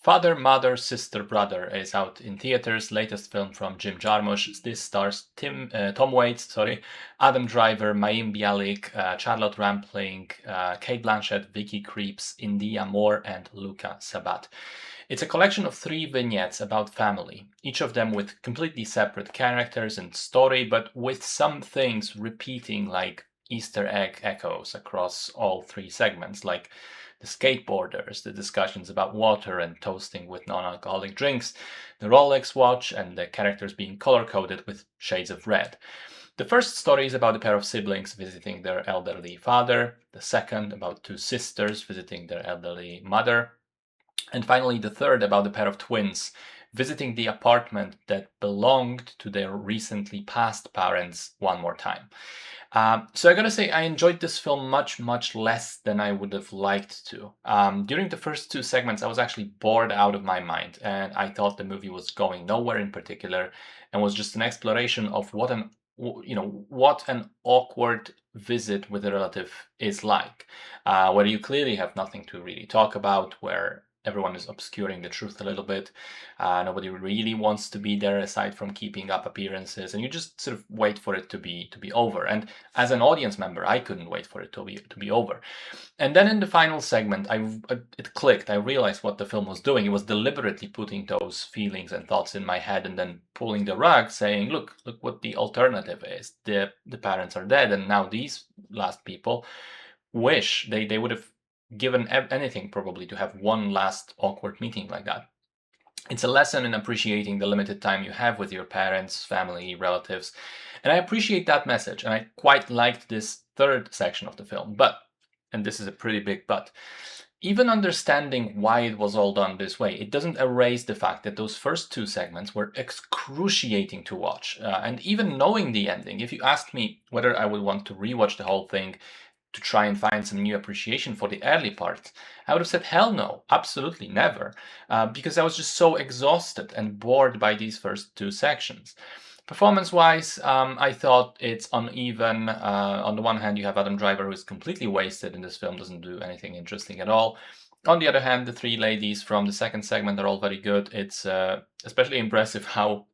Father, Mother, Sister, Brother is out in theaters. Latest film from Jim Jarmusch. This stars Tom Waits, Adam Driver, Mayim Bialik, Charlotte Rampling, Kate Blanchett, Vicky Krieps, India Moore, and Luca Sabat. It's a collection of 3 vignettes about family, each of them with completely separate characters and story, but with some things repeating like Easter egg echoes across all 3 segments, like the skateboarders, the discussions about water and toasting with non-alcoholic drinks, the Rolex watch, and the characters being color-coded with shades of red. The first story is about a pair of siblings visiting their elderly father, the second about 2 sisters visiting their elderly mother, and finally the third about a pair of twins visiting the apartment that belonged to their recently passed parents one more time. So I gotta say, I enjoyed this film much less than I would have liked to. During the first 2 segments, I was actually bored out of my mind, and I thought the movie was going nowhere in particular, and was just an exploration of what an awkward visit with a relative is like, where you clearly have nothing to really talk about, where everyone is obscuring the truth a little bit. Nobody really wants to be there aside from keeping up appearances, and you just sort of wait for it to be over. And as an audience member, I couldn't wait for it to be over. And then in the final segment, it clicked. I realized what the film was doing. It was deliberately putting those feelings and thoughts in my head, and then pulling the rug, saying, "Look what the alternative is. The parents are dead, and now these last people wish they would have given anything probably to have one last awkward meeting like that." It's a lesson in appreciating the limited time you have with your parents, family, relatives. And I appreciate that message, and I quite liked this third section of the film. But, and this is a pretty big but, even understanding why it was all done this way, it doesn't erase the fact that those first 2 segments were excruciating to watch. And even knowing the ending, if you asked me whether I would want to rewatch the whole thing to try and find some new appreciation for the early parts, I would have said hell no, absolutely never, because I was just so exhausted and bored by these first 2 sections. Performance-wise, I thought it's uneven. On the one hand, you have Adam Driver, who is completely wasted in this film, doesn't do anything interesting at all. On the other hand, the 3 ladies from the second segment are all very good. It's especially impressive how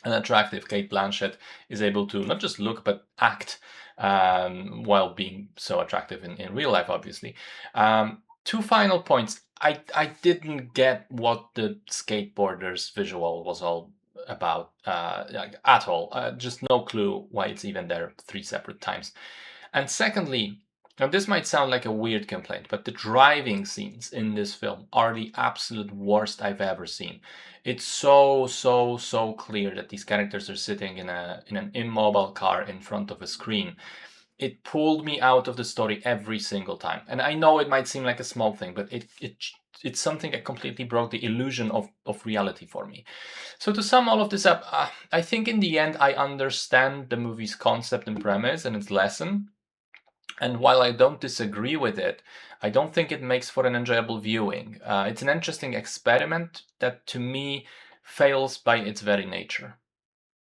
an attractive Kate Blanchett is able to not just look but act while being so attractive in real life, obviously. 2 final points. I didn't get what the skateboarders visual was all about at all. Just no clue why it's even there 3 separate times. And secondly, now this might sound like a weird complaint, but the driving scenes in this film are the absolute worst I've ever seen. It's so clear that these characters are sitting in an immobile car in front of a screen. It pulled me out of the story every single time. And I know it might seem like a small thing, but it's something that completely broke the illusion of reality for me. So to sum all of this up, I think in the end I understand the movie's concept and premise and its lesson. And while I don't disagree with it, I don't think it makes for an enjoyable viewing. It's an interesting experiment that to me fails by its very nature.